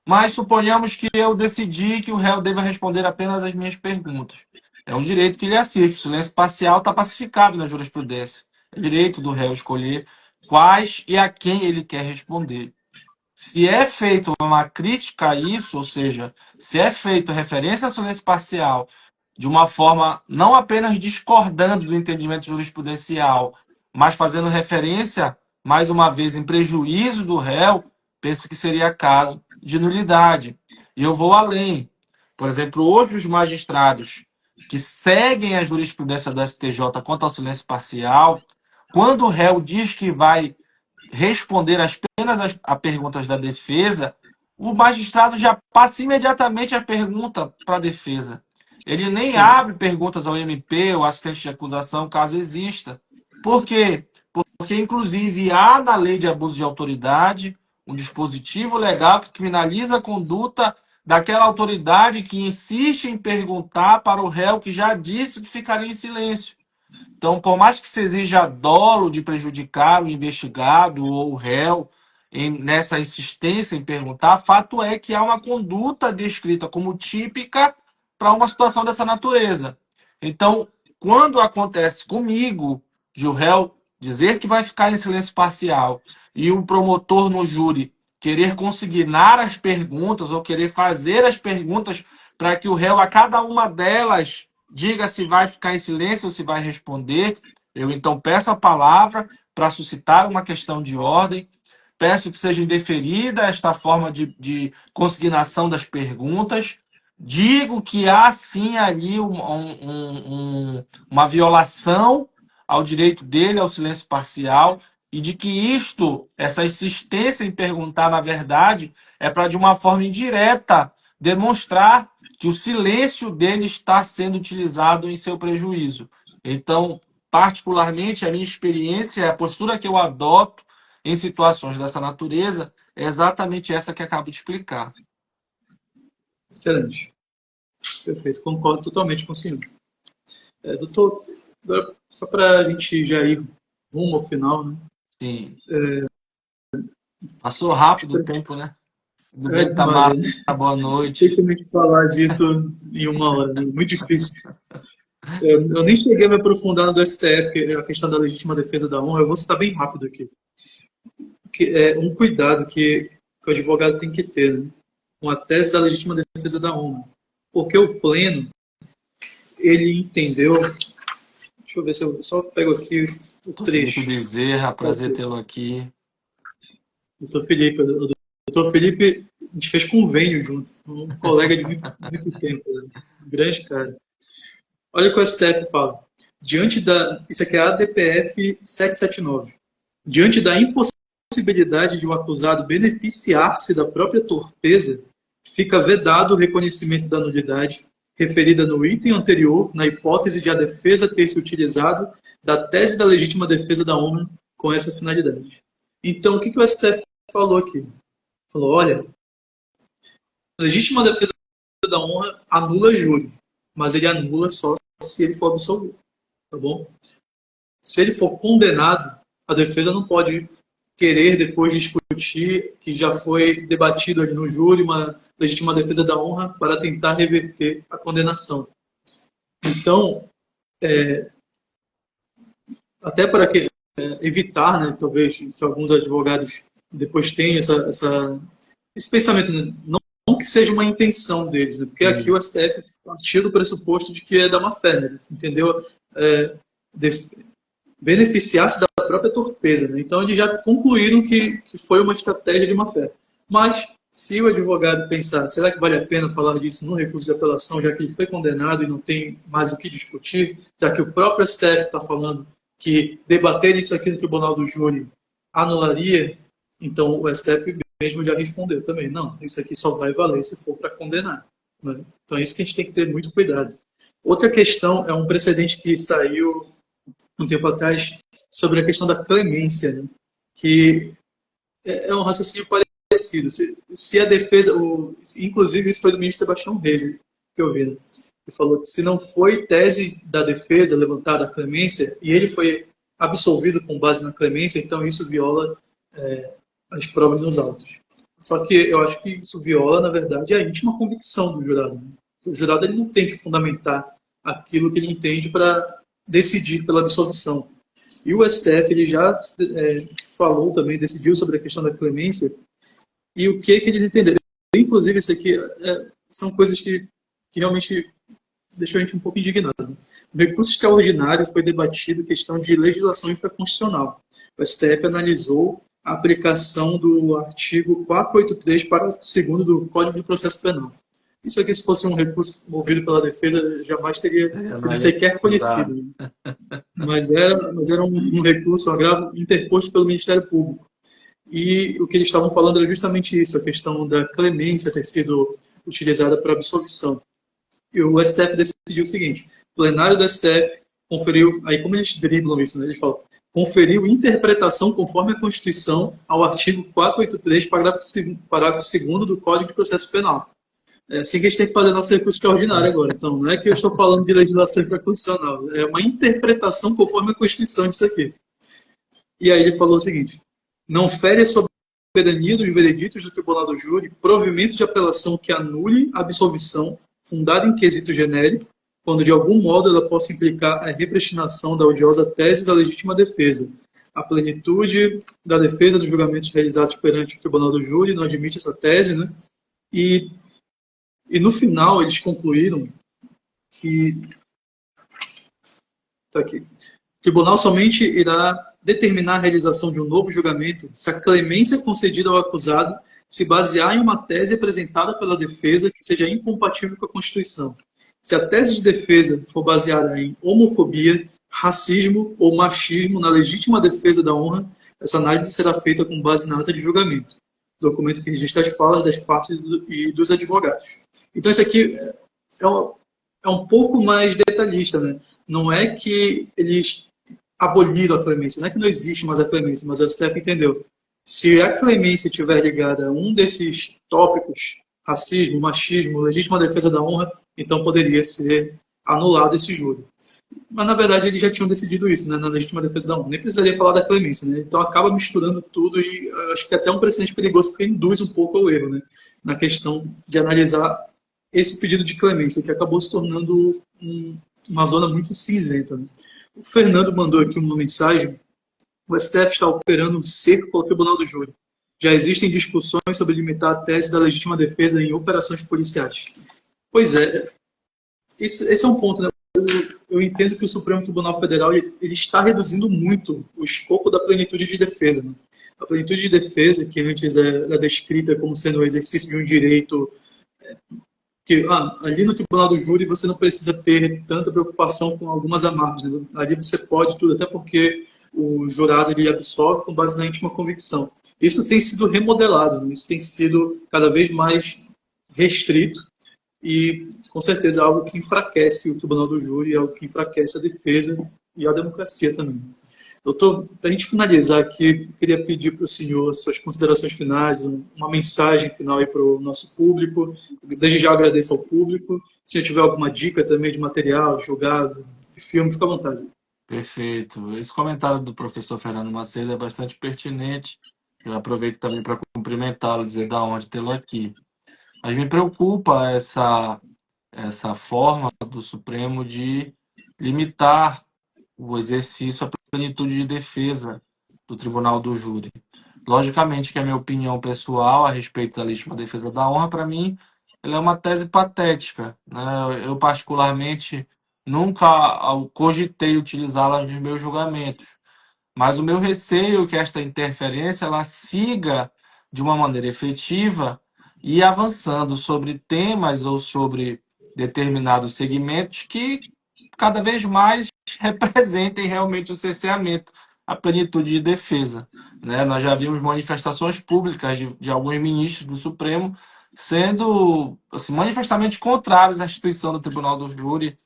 Mas suponhamos que eu decidi que o réu deva responder apenas as minhas perguntas. É um direito que lhe assiste. O silêncio parcial está pacificado na jurisprudência. É direito do réu escolher quais e a quem ele quer responder. Se é feita uma crítica a isso, ou seja, se é feita referência ao silêncio parcial de uma forma não apenas discordando do entendimento jurisprudencial, mas fazendo referência, mais uma vez, em prejuízo do réu, penso que seria caso de nulidade. E eu vou além. Por exemplo, hoje os magistrados que seguem a jurisprudência do STJ quanto ao silêncio parcial, quando o réu diz que vai responder apenas a perguntas da defesa, o magistrado já passa imediatamente a pergunta para a defesa. Ele nem Sim. abre perguntas ao MP ou assistente de acusação, caso exista. Por quê? Porque, inclusive, há na lei de abuso de autoridade um dispositivo legal que criminaliza a conduta daquela autoridade que insiste em perguntar para o réu que já disse que ficaria em silêncio. Então, por mais que se exija dolo de prejudicar o investigado ou o réu nessa insistência em perguntar, fato é que há uma conduta descrita como típica para uma situação dessa natureza. Então, quando acontece comigo de o réu dizer que vai ficar em silêncio parcial e o promotor no júri querer consignar as perguntas ou querer fazer as perguntas para que o réu, a cada uma delas, diga se vai ficar em silêncio ou se vai responder, eu então peço a palavra para suscitar uma questão de ordem, peço que seja indeferida esta forma de consignação das perguntas, digo que há sim ali uma violação ao direito dele ao silêncio parcial e de que essa insistência em perguntar, na verdade, é para, de uma forma indireta, demonstrar que o silêncio dele está sendo utilizado em seu prejuízo. Então, particularmente, a minha experiência, a postura que eu adoto em situações dessa natureza é exatamente essa que acabo de explicar. Excelente. Perfeito. Concordo totalmente com o senhor. Doutor, agora, só para a gente já ir rumo ao final, né? Sim. Passou rápido o tempo, né? Boa noite. Tem como falar disso em uma hora, né? Muito difícil. Eu nem cheguei a me aprofundar no do STF, que é a questão da legítima defesa da honra. Eu vou citar bem rápido aqui. É um cuidado que o advogado tem que ter, né, com a tese da legítima defesa da honra. Porque o pleno, ele entendeu... Deixa eu ver se eu só pego aqui o trecho. Felipe Bezerra, prazer tê-lo aqui. Doutor Felipe, a gente fez convênio junto, um colega de muito tempo, né? Um grande cara. Olha o que o STF fala. Isso aqui é a ADPF 779. Diante da impossibilidade de o acusado beneficiar-se da própria torpeza, fica vedado o reconhecimento da nulidade referida no item anterior, na hipótese de a defesa ter se utilizado da tese da legítima defesa da honra com essa finalidade. Então, o que o STF falou aqui? Falou, olha, a legítima defesa da honra anula júri, mas ele anula só se ele for absolvido, tá bom? Se ele for condenado, a defesa não pode querer depois discutir que já foi debatido ali no júri uma legítima defesa da honra para tentar reverter a condenação. Então, até para evitar, né, talvez, se alguns advogados depois tenham esse pensamento, né, não que seja uma intenção deles, né, porque aqui o STF partiu do pressuposto de que é da má-fé, né, entendeu? Beneficiar-se da própria torpeza, né? Então eles já concluíram que foi uma estratégia de má-fé. Mas, se o advogado pensar, será que vale a pena falar disso no recurso de apelação, já que ele foi condenado e não tem mais o que discutir, já que o próprio STF está falando que debater isso aqui no Tribunal do Júri anularia, então o STF mesmo já respondeu também, não, isso aqui só vai valer se for para condenar, né? Então é isso que a gente tem que ter muito cuidado. Outra questão é um precedente que saiu um tempo atrás sobre a questão da clemência, né? Que é um raciocínio parecido. Se a defesa, inclusive isso foi do ministro Sebastião Reis, né, que eu vi, né? Ele falou que se não foi tese da defesa levantada a clemência e ele foi absolvido com base na clemência, então isso viola as provas nos autos. Só que eu acho que isso viola, na verdade, a íntima convicção do jurado, né? O jurado ele não tem que fundamentar aquilo que ele entende para decidir pela absolvição. E o STF ele já falou também, decidiu sobre a questão da clemência e o que eles entenderam. Inclusive, isso aqui são coisas que realmente deixam a gente um pouco indignado. No recurso extraordinário foi debatido a questão de legislação infraconstitucional. O STF analisou a aplicação do artigo 483, parágrafo 2º do Código de Processo Penal. Isso aqui, se fosse um recurso movido pela defesa, jamais teria sido sequer conhecido. Mas era um recurso, um agravo interposto pelo Ministério Público. E o que eles estavam falando era justamente isso, a questão da clemência ter sido utilizada para absolvição. E o STF decidiu o seguinte, o plenário do STF conferiu, aí como eles driblam isso, né, eles falam, conferiu interpretação conforme a Constituição ao artigo 483, parágrafo 2º do Código de Processo Penal. É assim que a gente tem que fazer nosso recurso extraordinário agora. Então, não é que eu estou falando de legislação infraconstitucional, é uma interpretação conforme a Constituição disso aqui. E aí ele falou o seguinte, não fere a soberania dos vereditos do tribunal do júri, provimento de apelação que anule a absolvição fundada em quesito genérico, quando de algum modo ela possa implicar a repristinação da odiosa tese da legítima defesa. A plenitude da defesa dos julgamentos realizados perante o tribunal do júri não admite essa tese, né? E no final eles concluíram que tá aqui, o tribunal somente irá determinar a realização de um novo julgamento se a clemência concedida ao acusado se basear em uma tese apresentada pela defesa que seja incompatível com a Constituição. Se a tese de defesa for baseada em homofobia, racismo ou machismo na legítima defesa da honra, essa análise será feita com base na ata de julgamento, documento que registra as falas das partes e dos advogados. Então, isso aqui é um pouco mais detalhista, né? Não é que eles aboliram a clemência, não é que não existe mais a clemência, mas o STF entendeu. Se a clemência estiver ligada a um desses tópicos, racismo, machismo, legítima defesa da honra, então poderia ser anulado esse júri. Mas, na verdade, eles já tinham decidido isso, né, na legítima defesa da honra. Nem precisaria falar da clemência, né? Então acaba misturando tudo e acho que é até um precedente perigoso, porque induz um pouco ao erro, né, na questão de analisar esse pedido de clemência, que acabou se tornando uma zona muito cinzenta, né? O Fernando mandou aqui uma mensagem. O STF está operando um cerco ao tribunal do júri. Já existem discussões sobre limitar a tese da legítima defesa em operações policiais. Pois é, esse é um ponto, né? Eu entendo que o Supremo Tribunal Federal ele está reduzindo muito o escopo da plenitude de defesa, né? A plenitude de defesa, que antes era descrita como sendo o exercício de um direito que ali no tribunal do júri você não precisa ter tanta preocupação com algumas amarras, né? Ali você pode tudo, até porque o jurado ele absolve com base na íntima convicção. Isso tem sido remodelado, né? Isso tem sido cada vez mais restrito e, com certeza, é algo que enfraquece o tribunal do júri, é algo que enfraquece a defesa e a democracia também. Doutor, para a gente finalizar aqui, eu queria pedir para o senhor suas considerações finais, uma mensagem final aí para o nosso público. Desde já agradeço ao público. Se tiver alguma dica também de material, de jogado, de filme, fica à vontade. Perfeito. Esse comentário do professor Fernando Macedo é bastante pertinente. Eu aproveito também para cumprimentá-lo, dizer da onde tê-lo aqui. Mas me preocupa essa forma do Supremo de limitar o exercício à plenitude de defesa do Tribunal do Júri. Logicamente que a minha opinião pessoal a respeito da legítima defesa da honra, para mim, ela é uma tese patética, né? Eu, particularmente, nunca cogitei utilizá-la nos meus julgamentos. Mas o meu receio é que esta interferência ela siga de uma maneira efetiva e avançando sobre temas ou sobre determinados segmentos que cada vez mais representem realmente o cerceamento, a plenitude de defesa, né? Nós já vimos manifestações públicas de alguns ministros do Supremo sendo assim, manifestamente contrários à instituição do Tribunal do Júri,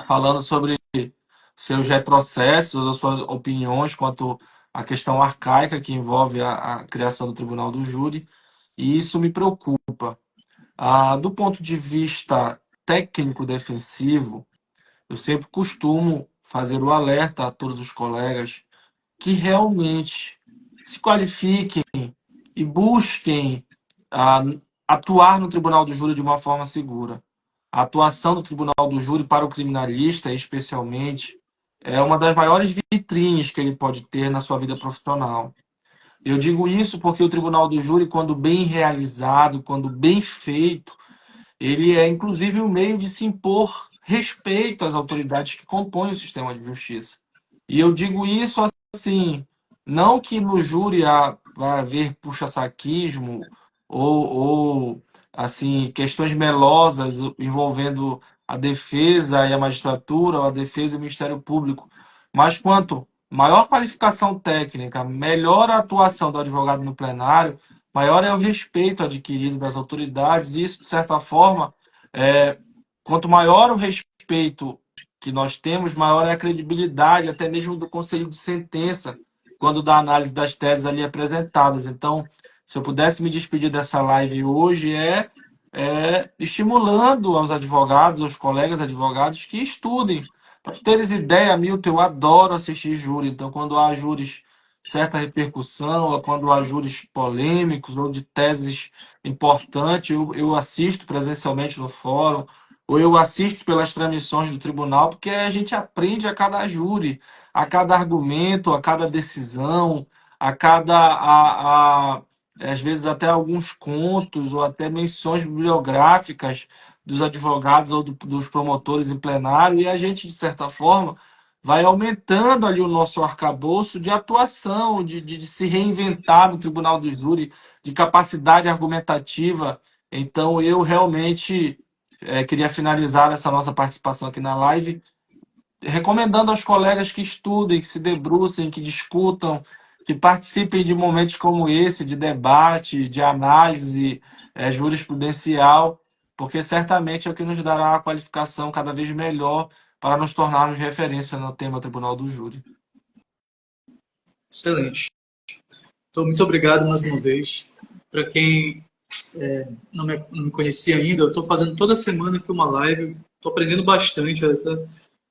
falando sobre seus retrocessos ou suas opiniões quanto à questão arcaica que envolve a criação do Tribunal do Júri, e isso me preocupa. Do ponto de vista técnico-defensivo, eu sempre costumo fazer o alerta a todos os colegas que realmente se qualifiquem e busquem atuar no Tribunal do Júri de uma forma segura. A atuação do Tribunal do Júri para o criminalista, especialmente, é uma das maiores vitrines que ele pode ter na sua vida profissional. Eu digo isso porque o Tribunal do Júri, quando bem realizado, quando bem feito, ele é inclusive um meio de se impor respeito às autoridades que compõem o sistema de justiça. E eu digo isso assim, não que no júri vai haver puxa-saquismo ou assim, questões melosas envolvendo a defesa e a magistratura, ou a defesa e o Ministério Público, mas quanto maior qualificação técnica, melhor a atuação do advogado no plenário, maior é o respeito adquirido das autoridades, e isso, de certa forma, quanto maior o respeito que nós temos, maior é a credibilidade, até mesmo do conselho de sentença, quando dá análise das teses ali apresentadas. Então, se eu pudesse me despedir dessa live hoje, estimulando aos advogados, aos colegas advogados, que estudem. Para tu teres ideia, Milton, eu adoro assistir júri. Então, quando há júris certa repercussão, ou quando há júris polêmicos ou de teses importantes, eu assisto presencialmente no fórum, ou eu assisto pelas transmissões do tribunal, porque a gente aprende a cada júri, a cada argumento, a cada decisão, a cada, às vezes até alguns contos ou até menções bibliográficas dos advogados ou dos promotores em plenário, e a gente, de certa forma, vai aumentando ali o nosso arcabouço de atuação, de se reinventar no tribunal do júri, de capacidade argumentativa. Então, eu realmente queria finalizar essa nossa participação aqui na live recomendando aos colegas que estudem, que se debrucem, que discutam, que participem de momentos como esse, de debate, de análise jurisprudencial, porque certamente é o que nos dará uma qualificação cada vez melhor para nos tornarmos referência no tema Tribunal do Júri. Excelente. Então, muito obrigado mais uma vez. Para quem não me conhecia ainda, eu estou fazendo toda semana aqui uma live, estou aprendendo bastante,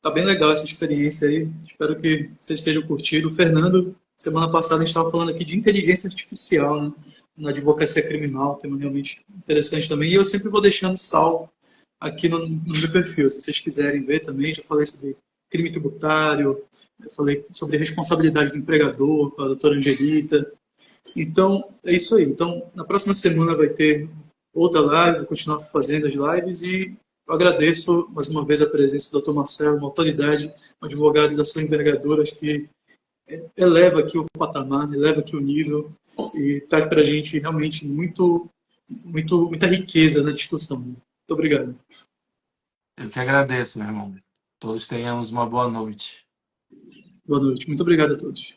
tá bem legal essa experiência aí, espero que vocês estejam curtindo. O Fernando, semana passada a gente estava falando aqui de inteligência artificial, né, na advocacia criminal, tema realmente interessante também, e eu sempre vou deixando salvo aqui no meu perfil, se vocês quiserem ver também, já falei sobre crime tributário, eu falei sobre responsabilidade do empregador, com a doutora Angelita. Então, é isso aí. Então, na próxima semana vai ter outra live, vou continuar fazendo as lives e eu agradeço mais uma vez a presença do Dr. Marcelo, uma autoridade, um advogado da sua envergadura, acho que eleva aqui o patamar, eleva aqui o nível e traz para a gente realmente muita riqueza na discussão. Muito obrigado. Eu que agradeço, meu irmão. Todos tenhamos uma boa noite. Boa noite. Muito obrigado a todos.